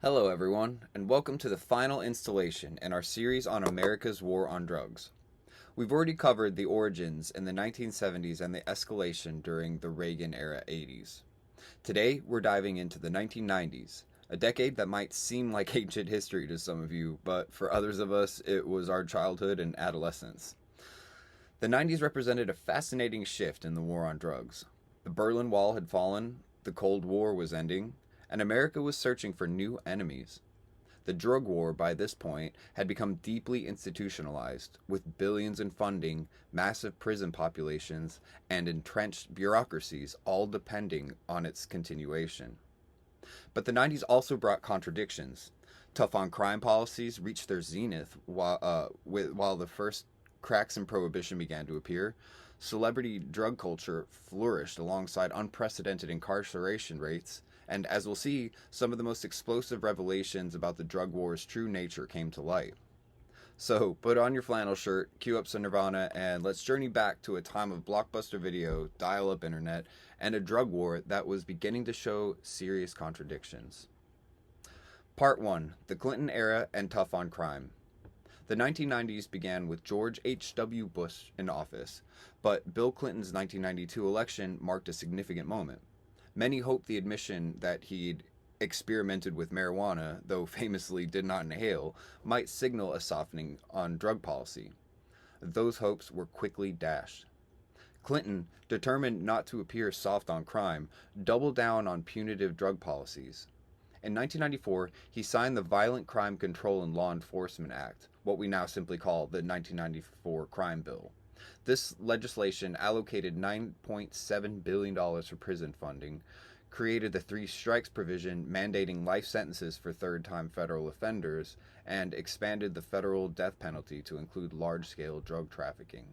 Hello, everyone, and welcome to the final installation in our series on America's war on drugs. We've already covered the origins in the 1970s and the escalation during the Reagan era 80s. Today, we're diving into the 1990s, a decade that might seem like ancient history to some of you, but for others of us, it was our childhood and adolescence. The 90s represented a fascinating shift in the war on drugs. The Berlin Wall had fallen, the Cold War was ending, and America was searching for new enemies. The drug war, by this point, had become deeply institutionalized, with billions in funding, massive prison populations, and entrenched bureaucracies all depending on its continuation. But the 90s also brought contradictions. Tough on crime policies reached their zenith while the first cracks in prohibition began to appear. Celebrity drug culture flourished alongside unprecedented incarceration rates, and as we'll see, some of the most explosive revelations about the drug war's true nature came to light. So, put on your flannel shirt, cue up some Nirvana, and let's journey back to a time of blockbuster video, dial up internet, and a drug war that was beginning to show serious contradictions. Part 1: The Clinton Era and Tough on Crime. The 1990s began with George H.W. Bush in office, but Bill Clinton's 1992 election marked a significant moment. Many hoped the admission that he'd experimented with marijuana, though famously did not inhale, might signal a softening on drug policy. Those hopes were quickly dashed. Clinton, determined not to appear soft on crime, doubled down on punitive drug policies. In 1994, he signed the Violent Crime Control and Law Enforcement Act, what we now simply call the 1994 Crime Bill. This legislation allocated $9.7 billion for prison funding, created the three strikes provision mandating life sentences for third-time federal offenders, and expanded the federal death penalty to include large-scale drug trafficking.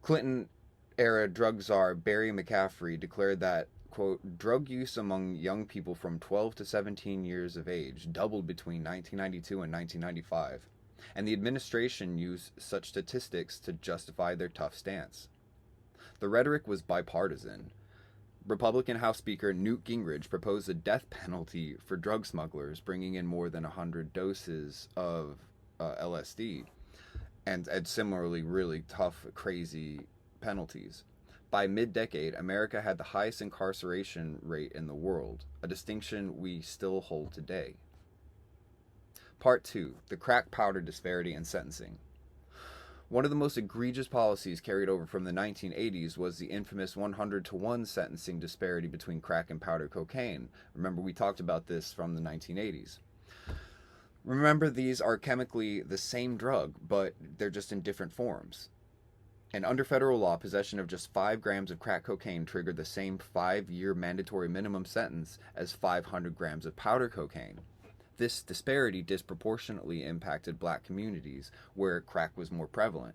Clinton-era drug czar Barry McCaffrey declared that, quote, drug use among young people from 12 to 17 years of age doubled between 1992 and 1995, and the administration used such statistics to justify their tough stance. The rhetoric was bipartisan. Republican House Speaker Newt Gingrich proposed a death penalty for drug smugglers bringing in more than 100 doses of LSD, and similarly really tough, crazy penalties. By mid-decade, America had the highest incarceration rate in the world, a distinction we still hold today. Part 2: The Crack Powder Disparity in Sentencing. One of the most egregious policies carried over from the 1980s was the infamous 100-to-1 sentencing disparity between crack and powder cocaine. Remember, we talked about this from the 1980s. Remember, these are chemically the same drug, but they're just in different forms. And under federal law, possession of just 5 grams of crack cocaine triggered the same 5-year mandatory minimum sentence as 500 grams of powder cocaine. This disparity disproportionately impacted black communities, where crack was more prevalent.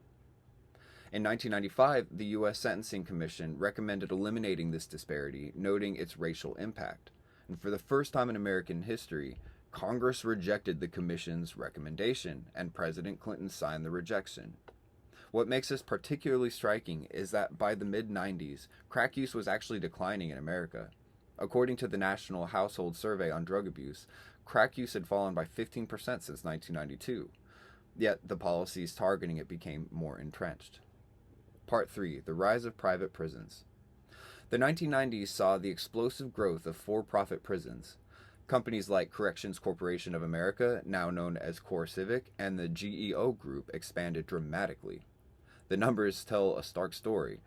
In 1995, the U.S. Sentencing Commission recommended eliminating this disparity, noting its racial impact. And for the first time in American history, Congress rejected the Commission's recommendation, and President Clinton signed the rejection. What makes this particularly striking is that by the mid-90s, crack use was actually declining in America. According to the National Household Survey on Drug Abuse, crack use had fallen by 15% since 1992, yet the policies targeting it became more entrenched. Part 3: The Rise of Private Prisons. The 1990s saw the explosive growth of for-profit prisons. Companies like Corrections Corporation of America, now known as CoreCivic, and the GEO Group expanded dramatically. The numbers tell a stark story.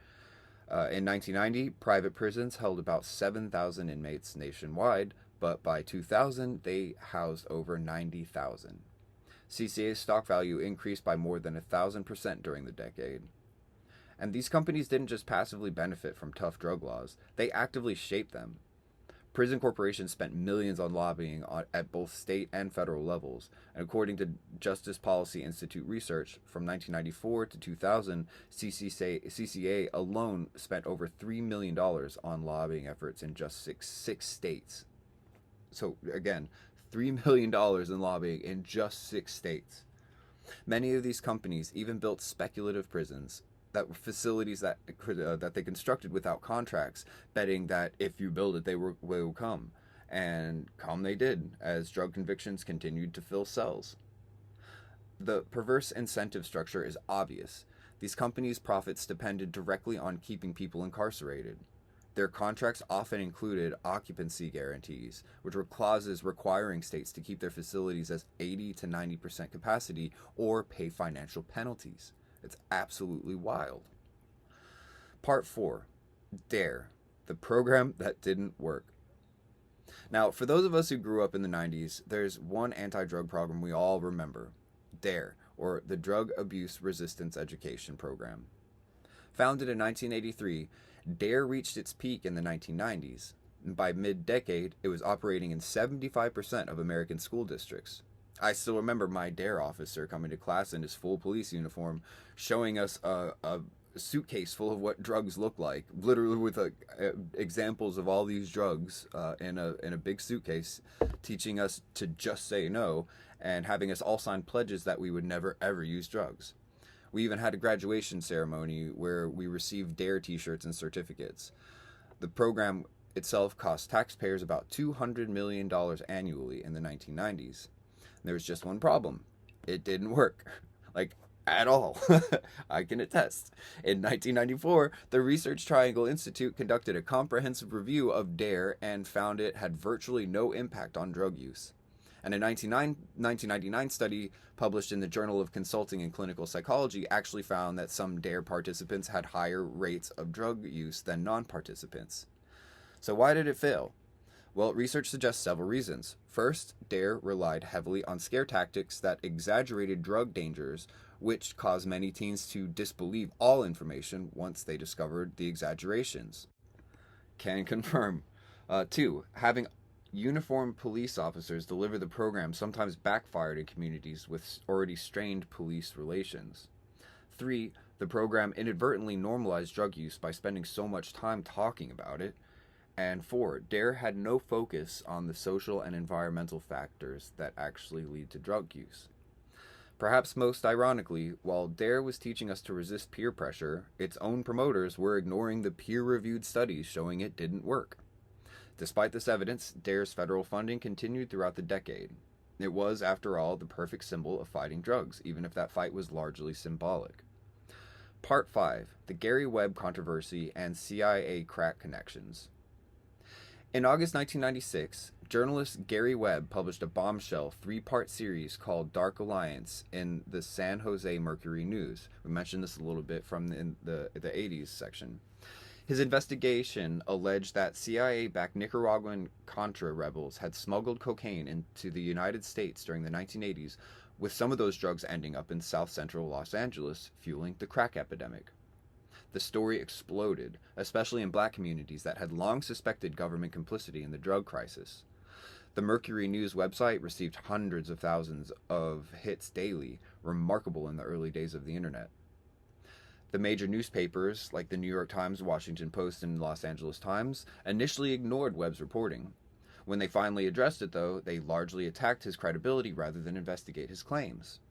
In 1990, private prisons held about 7,000 inmates nationwide, but by 2000, they housed over 90,000. CCA's stock value increased by more than 1,000% during the decade. And these companies didn't just passively benefit from tough drug laws, they actively shaped them. Prison corporations spent millions on lobbying at both state and federal levels, and according to Justice Policy Institute research, from 1994 to 2000, CCA alone spent over $3 million on lobbying efforts in just six states. So again, $3 million in lobbying in just 6 states. Many of these companies even built speculative prisons, that were facilities that they constructed without contracts, betting that if you build it, they will come. And come they did, as drug convictions continued to fill cells. The perverse incentive structure is obvious. These companies' profits depended directly on keeping people incarcerated. Their contracts often included occupancy guarantees, which were clauses requiring states to keep their facilities as 80 to 90% capacity or pay financial penalties. It's absolutely wild. Part 4. DARE, the program that didn't work. Now, for those of us who grew up in the 90s, there's one anti-drug program we all remember. DARE, or the Drug Abuse Resistance Education Program. Founded in 1983, DARE reached its peak in the 1990s. And by mid-decade, it was operating in 75% of American school districts. I still remember my DARE officer coming to class in his full police uniform, showing us a suitcase full of what drugs look like, literally with examples of all these drugs in a big suitcase, teaching us to just say no, and having us all sign pledges that we would never ever use drugs. We even had a graduation ceremony where we received DARE t-shirts and certificates. The program itself cost taxpayers about $200 million annually in the 1990s. There was just one problem. It didn't work. At all. I can attest. In 1994, the Research Triangle Institute conducted a comprehensive review of DARE and found it had virtually no impact on drug use. And a 1999 study published in the Journal of Consulting and Clinical Psychology actually found that some DARE participants had higher rates of drug use than non-participants. So why did it fail? Well, research suggests several reasons. First, DARE relied heavily on scare tactics that exaggerated drug dangers, which caused many teens to disbelieve all information once they discovered the exaggerations. Can confirm. 2, having uniformed police officers deliver the program sometimes backfired in communities with already strained police relations. 3, the program inadvertently normalized drug use by spending so much time talking about it. And 4, DARE had no focus on the social and environmental factors that actually lead to drug use. Perhaps most ironically, while DARE was teaching us to resist peer pressure, its own promoters were ignoring the peer-reviewed studies showing it didn't work. Despite this evidence, DARE's federal funding continued throughout the decade. It was, after all, the perfect symbol of fighting drugs, even if that fight was largely symbolic. Part 5. The Gary Webb Controversy and CIA Crack Connections. In August 1996, journalist Gary Webb published a bombshell 3-part series called Dark Alliance in the San Jose Mercury News. We mentioned this a little bit from the 80s section. His investigation alleged that CIA-backed Nicaraguan Contra rebels had smuggled cocaine into the United States during the 1980s, with some of those drugs ending up in South Central Los Angeles, fueling the crack epidemic. The story exploded, especially in black communities that had long suspected government complicity in the drug crisis. The Mercury News website received hundreds of thousands of hits daily, remarkable in the early days of the internet. The major newspapers, like the New York Times, Washington Post, and Los Angeles Times, initially ignored Webb's reporting. When they finally addressed it, though, they largely attacked his credibility rather than investigate his claims.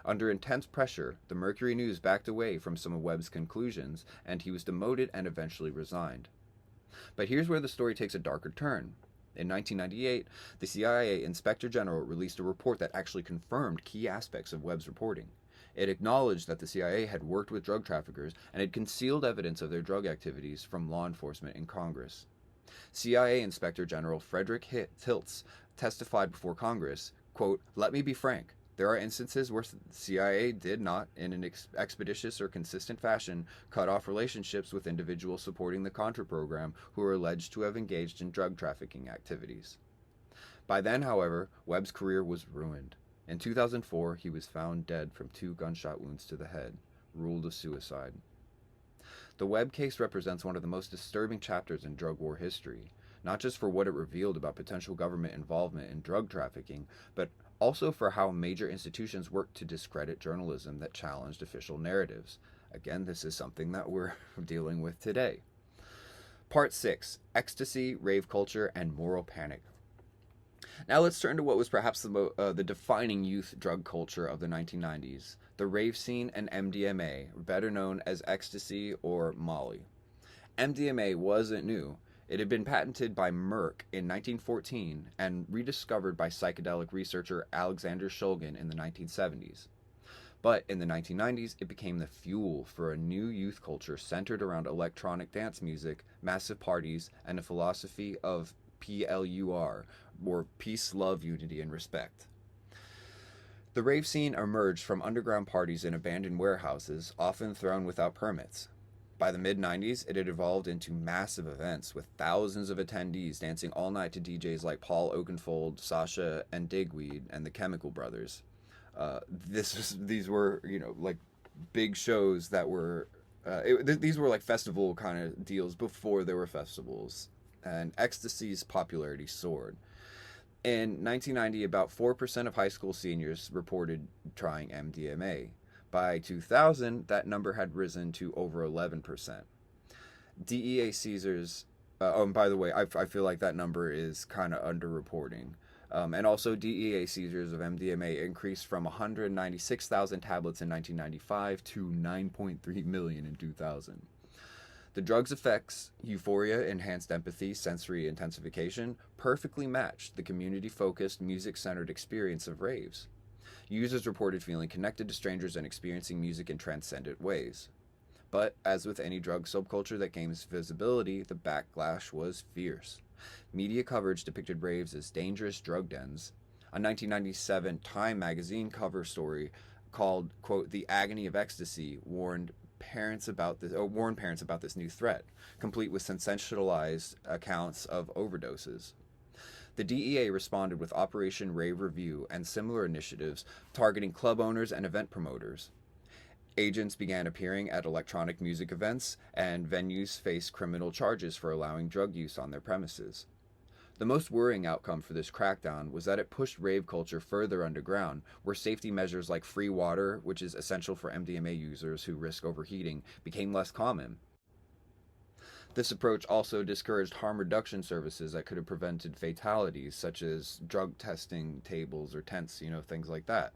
Under intense pressure, the Mercury News backed away from some of Webb's conclusions, and he was demoted and eventually resigned. But here's where the story takes a darker turn. In 1998, the CIA Inspector General released a report that actually confirmed key aspects of Webb's reporting. It acknowledged that the CIA had worked with drug traffickers and had concealed evidence of their drug activities from law enforcement and Congress. CIA Inspector General Frederick Hiltz testified before Congress, quote, "Let me be frank. There are instances where the CIA did not, in an expeditious or consistent fashion, cut off relationships with individuals supporting the Contra program who are alleged to have engaged in drug trafficking activities." By then, however, Webb's career was ruined. In 2004, he was found dead from 2 gunshot wounds to the head, ruled a suicide. The Webb case represents one of the most disturbing chapters in drug war history, not just for what it revealed about potential government involvement in drug trafficking, but also for how major institutions worked to discredit journalism that challenged official narratives. Again, this is something that we're dealing with today. Part 6. Ecstasy, Rave Culture, and Moral Panic. Now let's turn to what was perhaps the defining youth drug culture of the 1990s, the rave scene and MDMA, better known as ecstasy or Molly. MDMA wasn't new. It had been patented by Merck in 1914 and rediscovered by psychedelic researcher Alexander Shulgin in the 1970s. But in the 1990s, it became the fuel for a new youth culture centered around electronic dance music, massive parties, and a philosophy of PLUR, or peace, love, unity, and respect. The rave scene emerged from underground parties in abandoned warehouses, often thrown without permits. By the mid-90s, it had evolved into massive events with thousands of attendees dancing all night to DJs like Paul Oakenfold, Sasha, and Digweed, and the Chemical Brothers. These were, like big shows that were, these were like festival kind of deals before there were festivals, and ecstasy's popularity soared. In 1990, about 4% of high school seniors reported trying MDMA. By 2000, that number had risen to over 11%. DEA seizures, and by the way, I feel like that number is kind of underreporting. And also, DEA seizures of MDMA increased from 196,000 tablets in 1995 to 9.3 million in 2000. The drug's effects, euphoria, enhanced empathy, sensory intensification, perfectly matched the community-focused, music-centered experience of raves. Users reported feeling connected to strangers and experiencing music in transcendent ways. But, as with any drug subculture that gains visibility, the backlash was fierce. Media coverage depicted raves as dangerous drug dens. A 1997 Time magazine cover story called, quote, "The Agony of Ecstasy" warned parents about this new threat, complete with sensationalized accounts of overdoses. The DEA responded with Operation Rave Review and similar initiatives targeting club owners and event promoters. Agents began appearing at electronic music events, and venues faced criminal charges for allowing drug use on their premises. The most worrying outcome for this crackdown was that it pushed rave culture further underground, where safety measures like free water, which is essential for MDMA users who risk overheating, became less common. This approach also discouraged harm reduction services that could have prevented fatalities, such as drug testing tables or tents, things like that.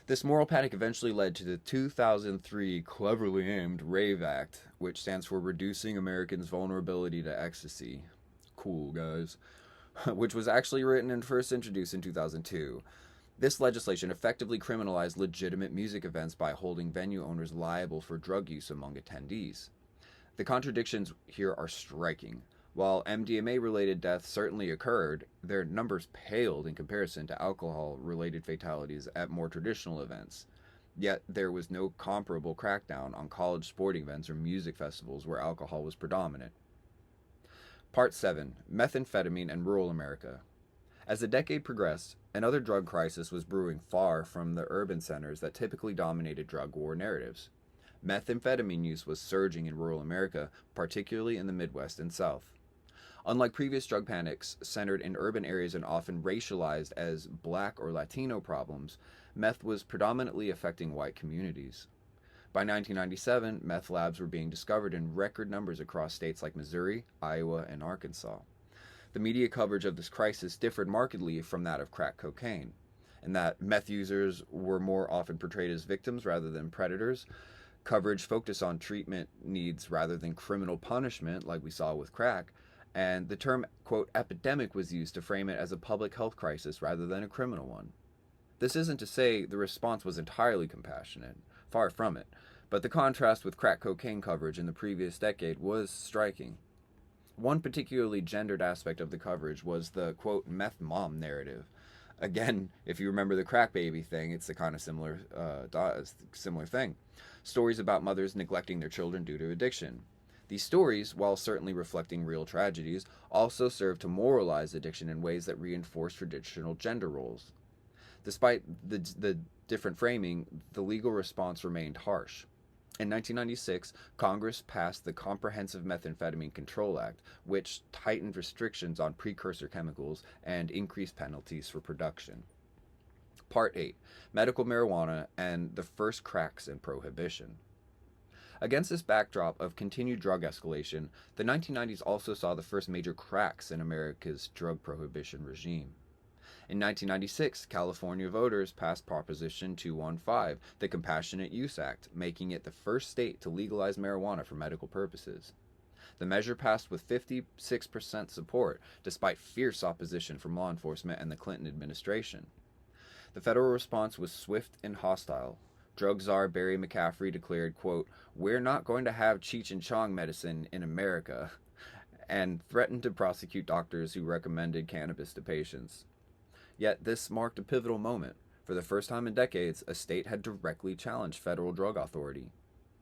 This moral panic eventually led to the 2003 cleverly aimed RAVE Act, which stands for Reducing Americans' Vulnerability to Ecstasy. Cool, guys. Which was actually written and first introduced in 2002. This legislation effectively criminalized legitimate music events by holding venue owners liable for drug use among attendees. The contradictions here are striking. While MDMA-related deaths certainly occurred, their numbers paled in comparison to alcohol-related fatalities at more traditional events. Yet there was no comparable crackdown on college sporting events or music festivals where alcohol was predominant. Part 7. Methamphetamine and Rural America. As the decade progressed, another drug crisis was brewing far from the urban centers that typically dominated drug war narratives. Methamphetamine use was surging in rural America, particularly in the Midwest and South. Unlike previous drug panics centered in urban areas and often racialized as Black or Latino problems, meth was predominantly affecting white communities. By 1997, meth labs were being discovered in record numbers across states like Missouri, Iowa, and Arkansas. The media coverage of this crisis differed markedly from that of crack cocaine, in that meth users were more often portrayed as victims rather than predators. Coverage focused on treatment needs rather than criminal punishment, like we saw with crack, and the term, quote, epidemic was used to frame it as a public health crisis rather than a criminal one. This isn't to say the response was entirely compassionate, far from it, but the contrast with crack cocaine coverage in the previous decade was striking. One particularly gendered aspect of the coverage was the, quote, meth mom narrative. Again, if you remember the crack baby thing, it's the kind of similar thing. Stories about mothers neglecting their children due to addiction. These stories, while certainly reflecting real tragedies, also serve to moralize addiction in ways that reinforce traditional gender roles. Despite the different framing, the legal response remained harsh. In 1996, Congress passed the Comprehensive Methamphetamine Control Act, which tightened restrictions on precursor chemicals and increased penalties for production. Part 8. Medical Marijuana and the First Cracks in Prohibition. Against this backdrop of continued drug escalation, the 1990s also saw the first major cracks in America's drug prohibition regime. In 1996, California voters passed Proposition 215, the Compassionate Use Act, making it the first state to legalize marijuana for medical purposes. The measure passed with 56% support, despite fierce opposition from law enforcement and the Clinton administration. The federal response was swift and hostile. Drug czar Barry McCaffrey declared, quote, "We're not going to have Cheech and Chong medicine in America," and threatened to prosecute doctors who recommended cannabis to patients. Yet this marked a pivotal moment. For the first time in decades, a state had directly challenged federal drug authority.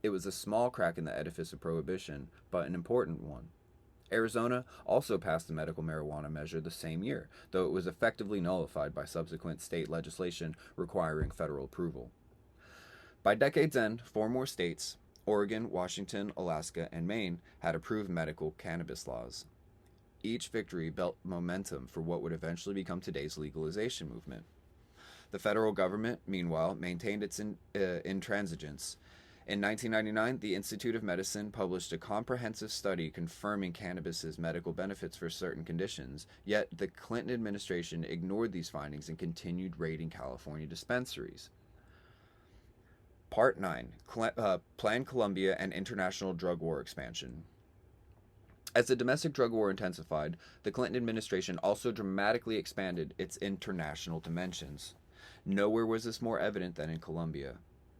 It was a small crack in the edifice of prohibition, but an important one. Arizona also passed a medical marijuana measure the same year, though it was effectively nullified by subsequent state legislation requiring federal approval. By decade's end, 4 more states, Oregon, Washington, Alaska, and Maine, had approved medical cannabis laws. Each victory built momentum for what would eventually become today's legalization movement. The federal government, meanwhile, maintained its intransigence. In 1999, the Institute of Medicine published a comprehensive study confirming cannabis's medical benefits for certain conditions, yet the Clinton administration ignored these findings and continued raiding California dispensaries. Part 9. Plan Colombia and International Drug War Expansion. As the domestic drug war intensified, the Clinton administration also dramatically expanded its international dimensions. Nowhere was this more evident than in Colombia.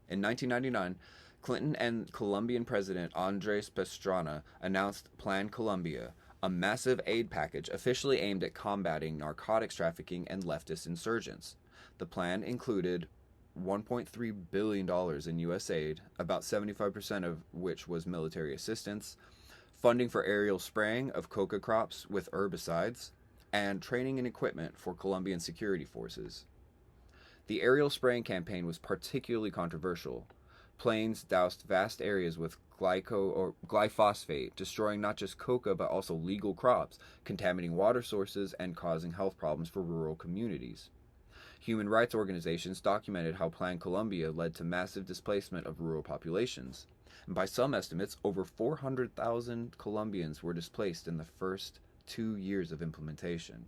In 1999, Clinton and Colombian President Andrés Pastrana announced Plan Colombia, a massive aid package officially aimed at combating narcotics trafficking and leftist insurgents. The plan included $1.3 billion in U.S. aid, about 75% of which was military assistance, funding for aerial spraying of coca crops with herbicides, and training and equipment for Colombian security forces. The aerial spraying campaign was particularly controversial. Planes doused vast areas with glyphosate, destroying not just coca but also legal crops, contaminating water sources, and causing health problems for rural communities. Human rights organizations documented how Plan Colombia led to massive displacement of rural populations. And by some estimates, over 400,000 Colombians were displaced in the first 2 years of implementation.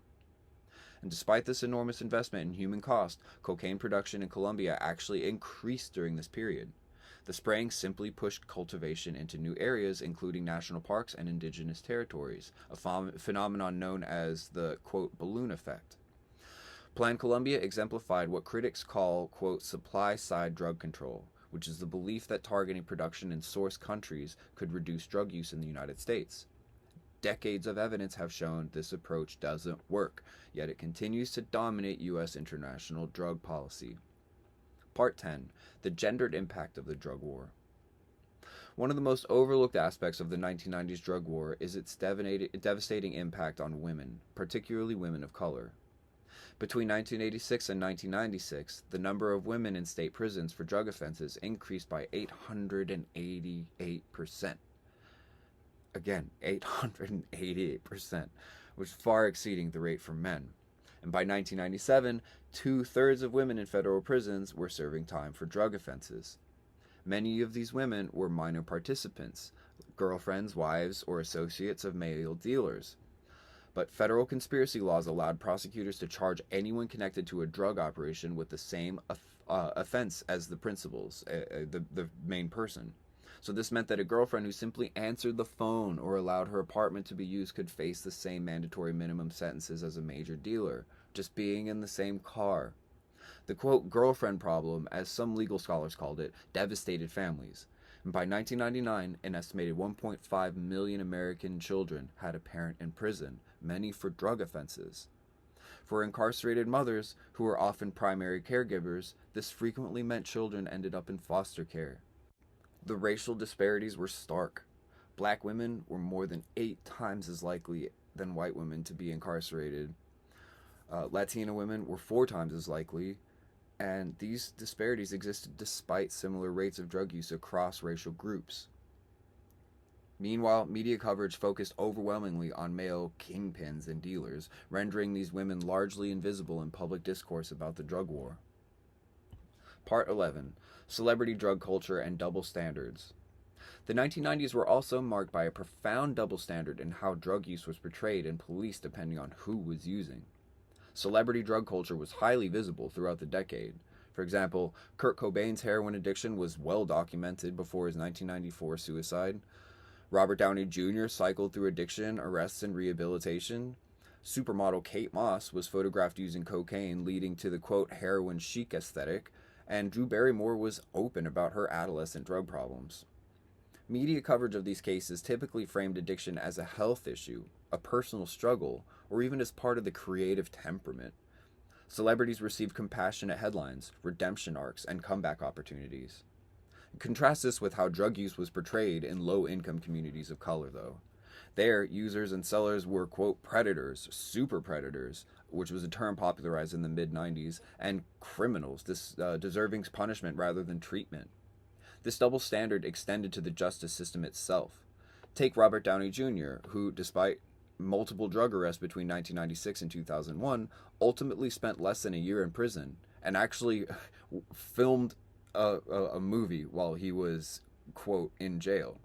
And despite this enormous investment in human cost, cocaine production in Colombia actually increased during this period. The spraying simply pushed cultivation into new areas, including national parks and indigenous territories, a phenomenon known as the, quote, balloon effect. Plan Colombia exemplified what critics call, quote, supply-side drug control, which is the belief that targeting production in source countries could reduce drug use in the United States. Decades of evidence have shown this approach doesn't work, yet it continues to dominate U.S. international drug policy. Part 10. The gendered impact of the drug war. One of the most overlooked aspects of the 1990s drug war is its devastating impact on women, particularly women of color. Between 1986 and 1996, the number of women in state prisons for drug offenses increased by 888%. Again, 888%, which far exceeding the rate for men. And by 1997, 2/3 of women in federal prisons were serving time for drug offenses. Many of these women were minor participants, girlfriends, wives, or associates of male dealers. But federal conspiracy laws allowed prosecutors to charge anyone connected to a drug operation with the same offense as the principals, the main person. So this meant that a girlfriend who simply answered the phone or allowed her apartment to be used could face the same mandatory minimum sentences as a major dealer, just being in the same car. The, quote, girlfriend problem, as some legal scholars called it, devastated families. And by 1999, an estimated 1.5 million American children had a parent in prison, many for drug offenses. For incarcerated mothers, who were often primary caregivers, this frequently meant children ended up in foster care. The racial disparities were stark. Black women were more than 8 times as likely than white women to be incarcerated. Latina women were 4 times as likely, and these disparities existed despite similar rates of drug use across racial groups. Meanwhile, media coverage focused overwhelmingly on male kingpins and dealers, rendering these women largely invisible in public discourse about the drug war. Part 11. Celebrity drug culture and double standards. The 1990s were also marked by a profound double standard in how drug use was portrayed and policed depending on who was using. Celebrity drug culture was highly visible throughout the decade. For example, Kurt Cobain's heroin addiction was well documented before his 1994 suicide. Robert Downey Jr. cycled through addiction, arrests, and rehabilitation. Supermodel Kate Moss was photographed using cocaine, leading to the quote heroin chic aesthetic, and Drew Barrymore was open about her adolescent drug problems. Media coverage of these cases typically framed addiction as a health issue, a personal struggle, or even as part of the creative temperament. Celebrities received compassionate headlines, redemption arcs, and comeback opportunities. Contrast this with how drug use was portrayed in low-income communities of color, though. There, users and sellers were, quote, predators, super predators, which was a term popularized in the mid-90s, and criminals, deserving punishment rather than treatment. This double standard extended to the justice system itself. Take Robert Downey Jr., who, despite multiple drug arrests between 1996 and 2001, ultimately spent less than a year in prison and actually filmed a movie while he was, quote, in jail.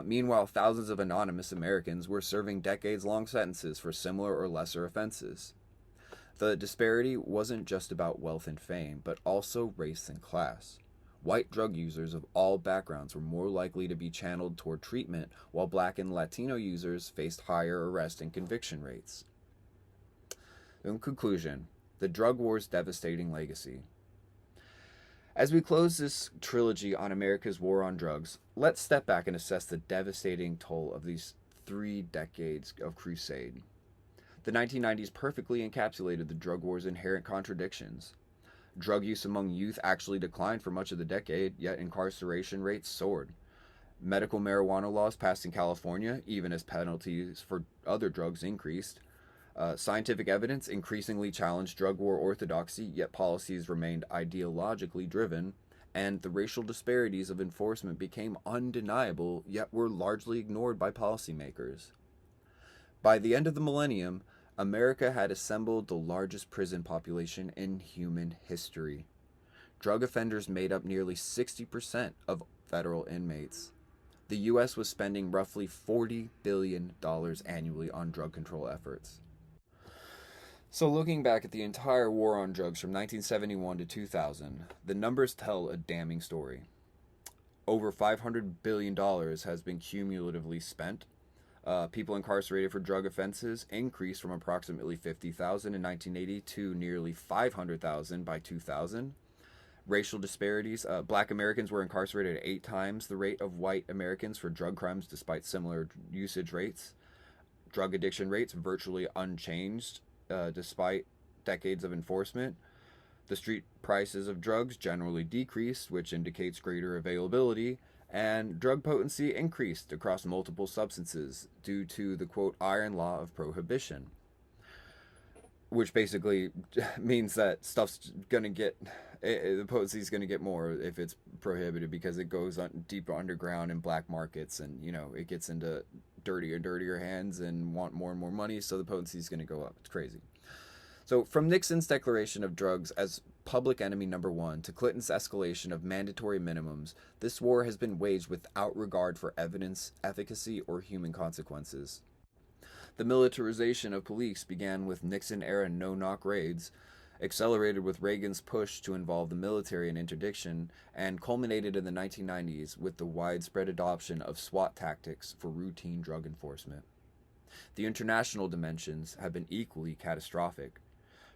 Meanwhile, thousands of anonymous Americans were serving decades-long sentences for similar or lesser offenses. The disparity wasn't just about wealth and fame, but also race and class. White drug users of all backgrounds were more likely to be channeled toward treatment, while Black and Latino users faced higher arrest and conviction rates. In conclusion, the drug war's devastating legacy. As we close this trilogy on America's war on drugs, let's step back and assess the devastating toll of these 3 decades of crusade. The 1990s perfectly encapsulated the drug war's inherent contradictions. Drug use among youth actually declined for much of the decade, yet incarceration rates soared. Medical marijuana laws passed in California, even as penalties for other drugs increased. Scientific evidence increasingly challenged drug war orthodoxy, yet policies remained ideologically driven, and the racial disparities of enforcement became undeniable, yet were largely ignored by policymakers. By the end of the millennium, America had assembled the largest prison population in human history. Drug offenders made up nearly 60% of federal inmates. The U.S. was spending roughly $40 billion annually on drug control efforts. So looking back at the entire war on drugs from 1971 to 2000, the numbers tell a damning story. Over $500 billion has been cumulatively spent. People incarcerated for drug offenses increased from approximately 50,000 in 1980 to nearly 500,000 by 2000. Racial disparities. Black Americans were incarcerated at 8 times the rate of white Americans for drug crimes despite similar usage rates. Drug addiction rates virtually unchanged despite decades of enforcement. The street prices of drugs generally decreased, which indicates greater availability, and drug potency increased across multiple substances due to the, quote, iron law of prohibition, which basically means that stuff's going to get, the potency is going to get more if it's prohibited because it goes deeper underground in black markets and, you know, it gets into dirtier and dirtier hands and want more and more money, so the potency is going to go up. It's crazy. So from Nixon's declaration of drugs as public enemy number 1 to Clinton's escalation of mandatory minimums, this war has been waged without regard for evidence, efficacy, or human consequences. The militarization of police began with Nixon-era no-knock raids, accelerated with Reagan's push to involve the military in interdiction, and culminated in the 1990s with the widespread adoption of SWAT tactics for routine drug enforcement. The international dimensions have been equally catastrophic.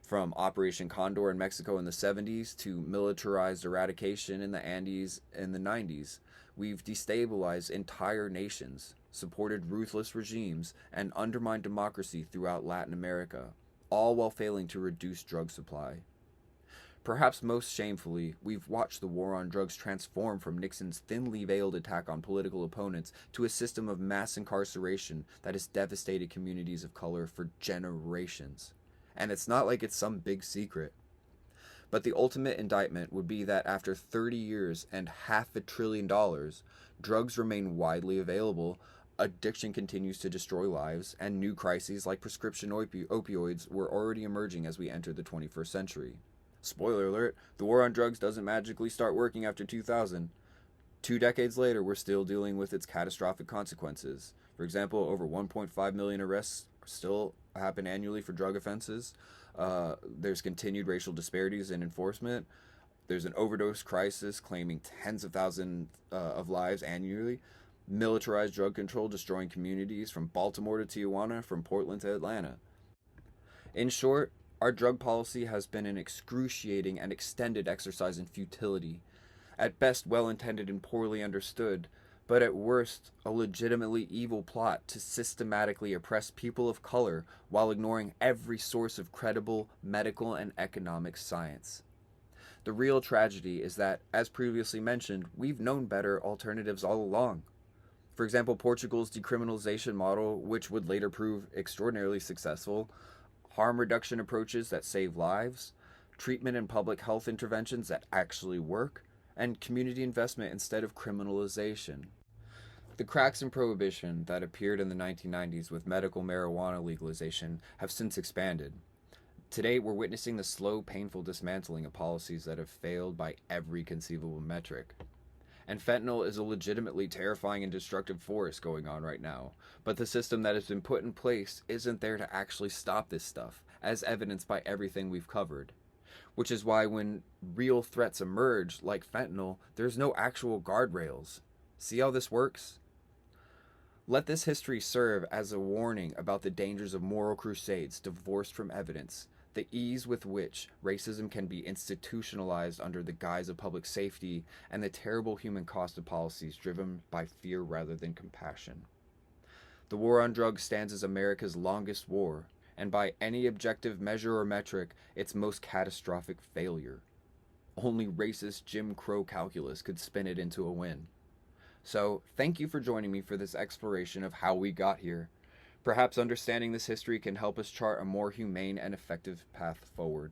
From Operation Condor in Mexico in the 70s to militarized eradication in the Andes in the 90s, we've destabilized entire nations, supported ruthless regimes, and undermined democracy throughout Latin America, all while failing to reduce drug supply. Perhaps most shamefully, we've watched the war on drugs transform from Nixon's thinly veiled attack on political opponents to a system of mass incarceration that has devastated communities of color for generations. And it's not like it's some big secret. But the ultimate indictment would be that after 30 years and $500 billion, drugs remain widely available, addiction continues to destroy lives, and new crises like prescription opioids were already emerging as we entered the 21st century. Spoiler alert, the war on drugs doesn't magically start working after 2000. 2 decades later, we're still dealing with its catastrophic consequences. For example, over 1.5 million arrests still happen annually for drug offenses. There's continued racial disparities in enforcement. There's an overdose crisis claiming tens of thousands of lives annually. militarized drug control destroying communities from Baltimore to Tijuana, from Portland to Atlanta. In short, our drug policy has been an excruciating and extended exercise in futility, at best well intended and poorly understood, but at worst a legitimately evil plot to systematically oppress people of color while ignoring every source of credible medical and economic science. The real tragedy is that, as previously mentioned, we've known better alternatives all along. For example, Portugal's decriminalization model, which would later prove extraordinarily successful, harm reduction approaches that save lives, treatment and public health interventions that actually work, and community investment instead of criminalization. The cracks in prohibition that appeared in the 1990s with medical marijuana legalization have since expanded. Today, we're witnessing the slow, painful dismantling of policies that have failed by every conceivable metric. And fentanyl is a legitimately terrifying and destructive force going on right now, but the system that has been put in place isn't there to actually stop this stuff, as evidenced by everything we've covered. Which is why when real threats emerge, like fentanyl, there's no actual guardrails. See how this works? Let this history serve as a warning about the dangers of moral crusades divorced from evidence, the ease with which racism can be institutionalized under the guise of public safety, and the terrible human cost of policies driven by fear rather than compassion. The war on drugs stands as America's longest war, and by any objective measure or metric, its most catastrophic failure. Only racist Jim Crow calculus could spin it into a win. So, thank you for joining me for this exploration of how we got here. Perhaps understanding this history can help us chart a more humane and effective path forward.